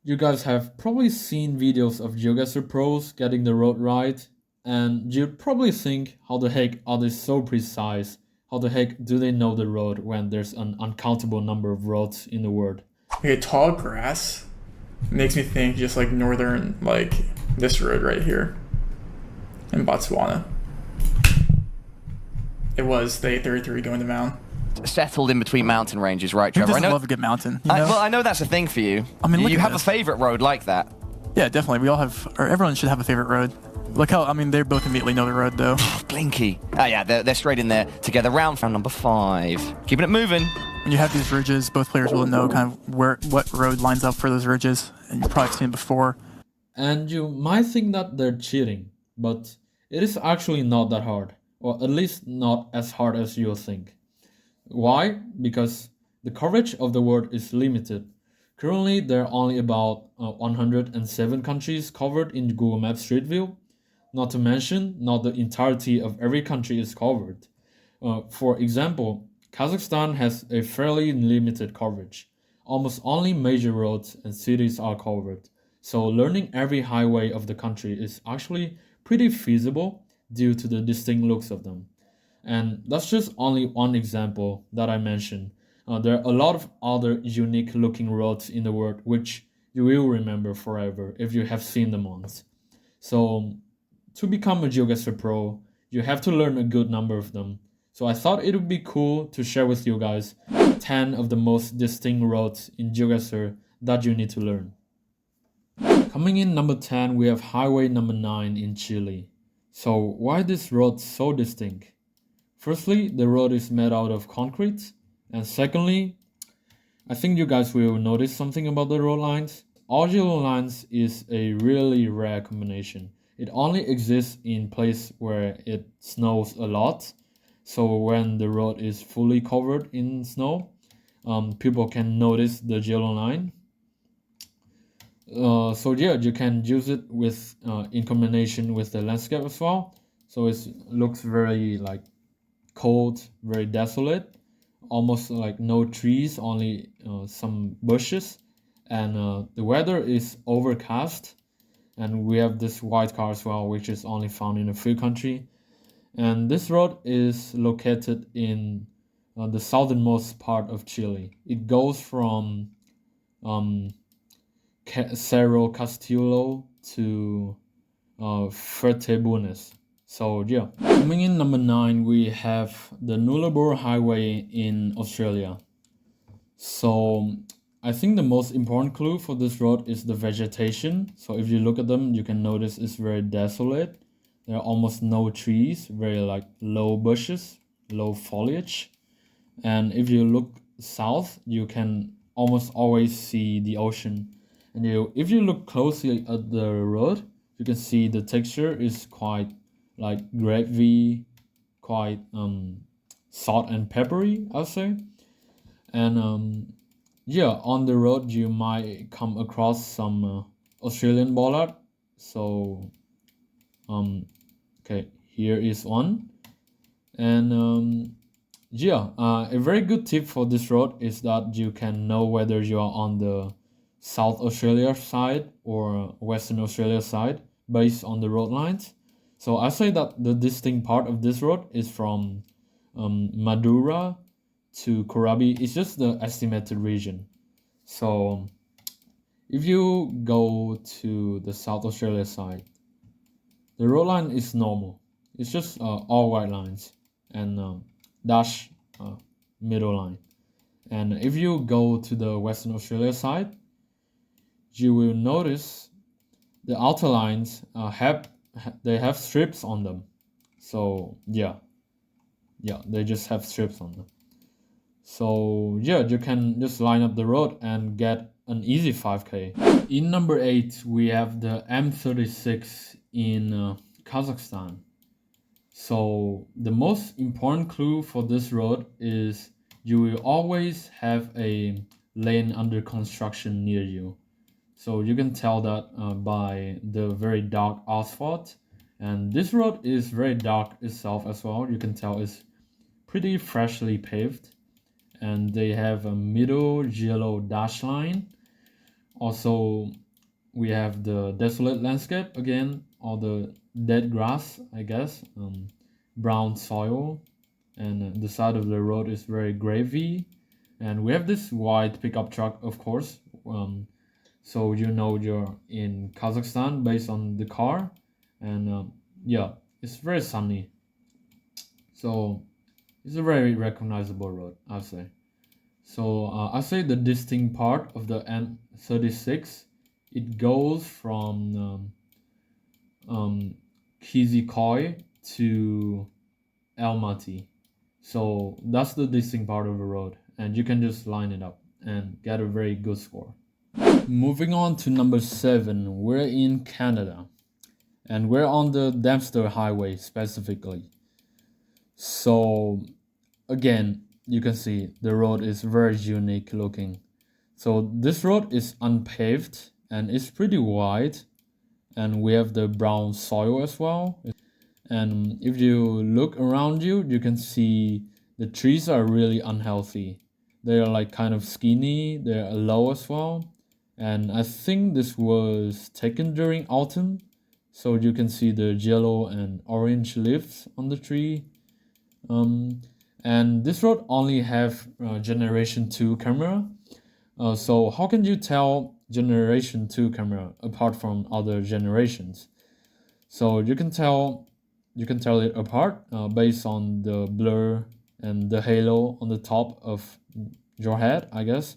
You guys have probably seen videos of Geoguessr pros getting the road right, and you'd probably think, how the heck are they so precise? How the heck do they know the road when there's an uncountable number of roads in the world? Okay, tall grass makes me think just like northern, like this road right here in Botswana. It was the 833 going to Mound. Settled in between mountain ranges, right, Who Trevor? doesn't love a good mountain? You know? Well, I know that's a thing for you. I mean, look you at have this. a favorite road like that. Yeah, definitely. We all have, or everyone should have a favorite road. Look how, I mean, they both immediately know the road, though. Blinky. Oh yeah, they're straight in there together. Round number 5. Keeping it moving. When you have these ridges, both players will know kind of what road lines up for those ridges, and you've probably seen it before. And you might think that they're cheating, but it is actually not that hard, or at least not as hard as you think. Why? Because the coverage of the world is limited. Currently, there are only about 107 countries covered in Google Maps Street View. Not to mention, not the entirety of every country is covered. For example, Kazakhstan has a fairly limited coverage. Almost only major roads and cities are covered. So learning every highway of the country is actually pretty feasible due to the distinct looks of them. And that's just only one example that I mentioned. There are a lot of other unique looking roads in the world which you will remember forever if you have seen them once. So to become a Geoguessr Pro, you have to learn a good number of them. So I thought it would be cool to share with you guys 10 of the most distinct roads in Geoguessr that you need to learn. Coming in number 10, we have highway number 9 in Chile. So why this road so distinct? Firstly, the road is made out of concrete, and secondly, I think you guys will notice something about the road lines. All yellow lines is a really rare combination. It only exists in place where it snows a lot. So when the road is fully covered in snow, people can notice the yellow line. So yeah, you can use it with in combination with the landscape as well. So it looks very like cold, very desolate, almost like no trees, only some bushes, and the weather is overcast. And we have this white car as well, which is only found in a few countries. And this road is located in the southernmost part of Chile. It goes from um, Cerro Castillo to Fuerteventura. So yeah, coming in number 9, we have the Nullarbor Highway in Australia. So I think the most important clue for this road is the vegetation. So if you look at them, you can notice it's very desolate. There are almost no trees, very like low bushes, low foliage. And if you look south, you can almost always see the ocean. And if you look closely at the road, you can see the texture is quite like gravy, quite salt and peppery, I'll say. And yeah, on the road you might come across some Australian bollard. So okay, here is one. And yeah, a very good tip for this road is that you can know whether you are on the South Australia side or Western Australia side based on the road lines. So I say that the distinct part of this road is from Madura to Korabi. It's just the estimated region. So if you go to the South Australia side, the road line is normal. It's just all white lines and dash middle line. And if you go to the Western Australia side, you will notice the outer lines they have strips on them. So yeah, they just have strips on them. So yeah, you can just line up the road and get an easy 5k. In number 8, we have the M36 in Kazakhstan. So the most important clue for this road is you will always have a lane under construction near you. So you can tell that by the very dark asphalt. And this road is very dark itself as well. You can tell it's pretty freshly paved. And they have a middle yellow dash line Also, we have the desolate landscape again, all the dead grass, I guess, brown soil, and the side of the road is very gravy. And we have this white pickup truck, of course. So you know you're in Kazakhstan based on the car, and yeah, it's very sunny. So it's a very recognizable road, I'll say. So I say the distinct part of the M36, it goes from Kizikoi to Almaty. So that's the distinct part of the road, and you can just line it up and get a very good score. Moving on to number 7, we're in Canada, and we're on the Dempster Highway specifically. So again, you can see the road is very unique looking. So this road is unpaved and it's pretty wide, and we have the brown soil as well. And if you look around you, you can see the trees are really unhealthy. They are like kind of skinny, they're low as well. And I think this was taken during autumn, so you can see the yellow and orange leaves on the tree. And this road only have generation 2 camera. So how can you tell generation 2 camera apart from other generations? So you can tell it apart based on the blur and the halo on the top of your head, I guess.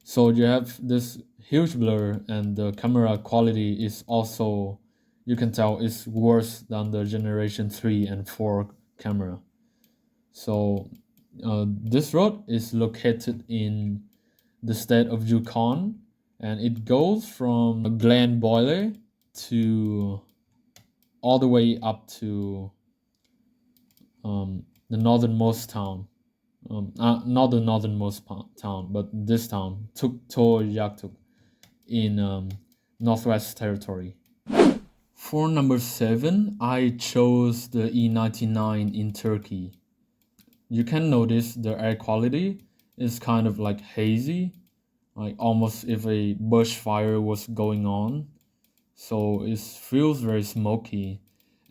So you have this huge blur, and the camera quality is also, you can tell, is worse than the generation 3 and 4 camera. So this road is located in the state of Yukon, and it goes from Glen Boyle to all the way up to the northernmost town. Not the northernmost town, but this town, Tuktoyaktuk, in Northwest Territory. For number 7, I chose the E99 in Turkey. You can notice the air quality is kind of like hazy, like almost if a bushfire was going on. So it feels very smoky,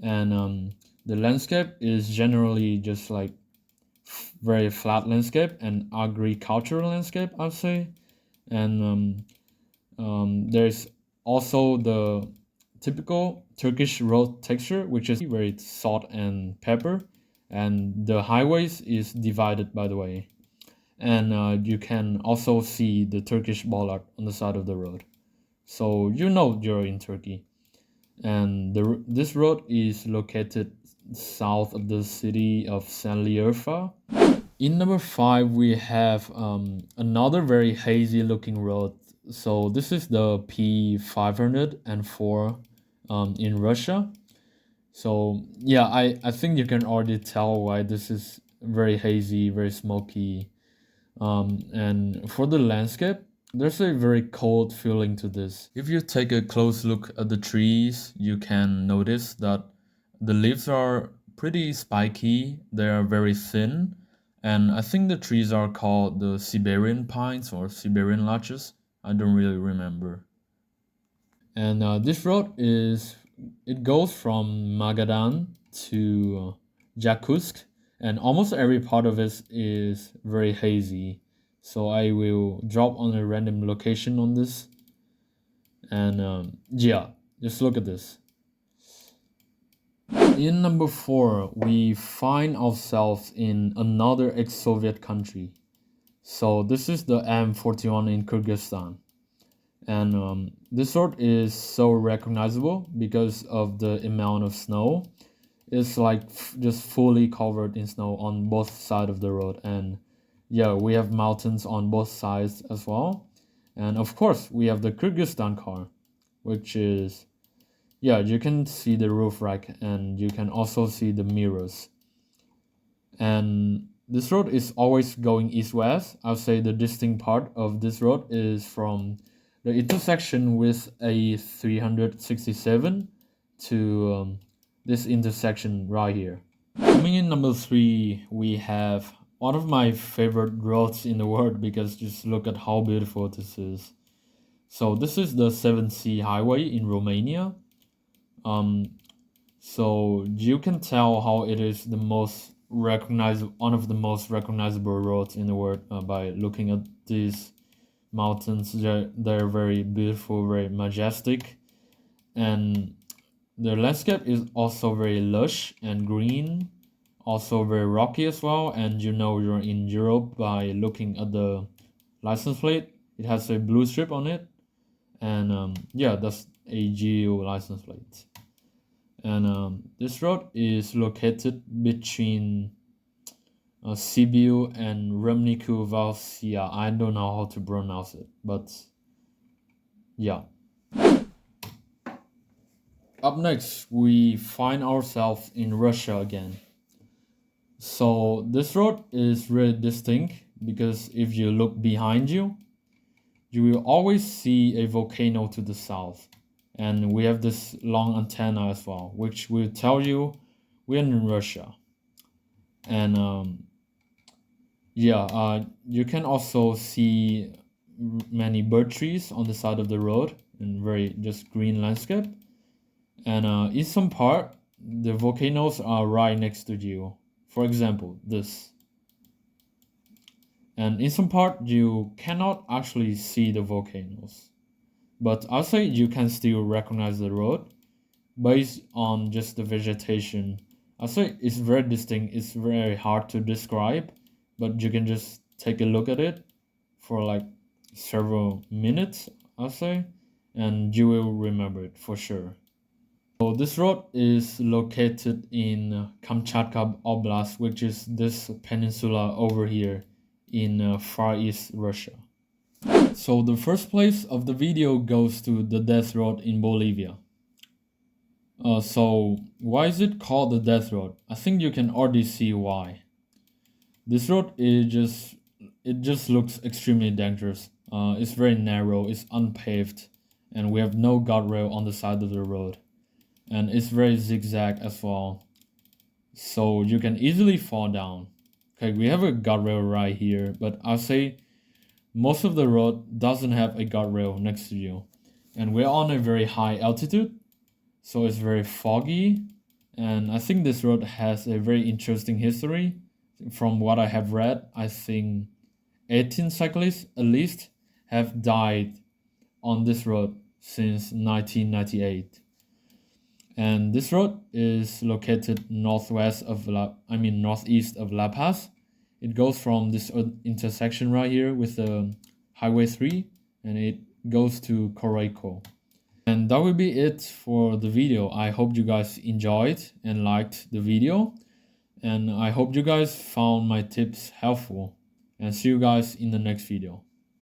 and the landscape is generally just like very flat landscape and agricultural landscape, I'd say. And there's also the typical Turkish road texture, which is where it's salt and pepper, and the highways is divided, by the way. And you can also see the Turkish bollard on the side of the road, so you know you're in Turkey. And this road is located south of the city of Sanliurfa. In number 5, we have another very hazy looking road. So this is the P504 in Russia. So yeah, I think you can already tell why this is very hazy, very smoky. And for the landscape, there's a very cold feeling to this. If you take a close look at the trees, you can notice that the leaves are pretty spiky, they are very thin, and I think the trees are called the Siberian pines or Siberian larches. I don't really remember. And this road it goes from Magadan to Jakutsk, and almost every part of it is very hazy. So I will drop on a random location on this, and yeah, just look at this. In number 4, we find ourselves in another ex-Soviet country. So this is the M41 in Kyrgyzstan. And this road is so recognizable because of the amount of snow. It's like just fully covered in snow on both sides of the road. And yeah, we have mountains on both sides as well. And of course, we have the Kyrgyzstan car, which is, yeah, you can see the roof rack and you can also see the mirrors. And this road is always going east-west. I'll say the distinct part of this road is from the intersection with a 367 to this intersection right here. Coming in number 3, we have one of my favorite roads in the world because just look at how beautiful this is. So this is the 7C highway in Romania. So you can tell how it is the most recognizable, one of the most recognizable roads in the world by looking at these mountains. They're very beautiful, very majestic, and the landscape is also very lush and green, also very rocky as well. And you know you're in Europe by looking at the license plate. It has a blue strip on it, and yeah, that's a geo license plate. And this road is located between Sibiu and Râmnicu Valsia. I don't know how to pronounce it, but yeah. Up next, we find ourselves in Russia again. So this road is really distinct because if you look behind you, you will always see a volcano to the south. And we have this long antenna as well, which will tell you we're in Russia. And you can also see many bird trees on the side of the road and very just green landscape. And in some part, the volcanoes are right next to you. For example, this. And in some part, you cannot actually see the volcanoes. But I'll say you can still recognize the road based on just the vegetation. I'll say it's very distinct. It's very hard to describe, but you can just take a look at it for like several minutes, I'll say, and you will remember it for sure. So this road is located in Kamchatka Oblast, which is this peninsula over here in Far East Russia. So the first place of the video goes to the Death Road in Bolivia. So why is it called the Death Road? I think you can already see why. This road just looks extremely dangerous. It's very narrow, it's unpaved, and we have no guardrail on the side of the road. And it's very zigzag as well, so you can easily fall down. Okay, we have a guardrail right here, but I'll say most of the road doesn't have a guardrail next to you. And we're on a very high altitude, so it's very foggy. And I think this road has a very interesting history. From what I have read, I think 18 cyclists at least have died on this road since 1998. And this road is located northeast of La Paz. It goes from this intersection right here with the Highway 3, and it goes to Coroico. And that will be it for the video. I hope you guys enjoyed and liked the video. And I hope you guys found my tips helpful. And see you guys in the next video.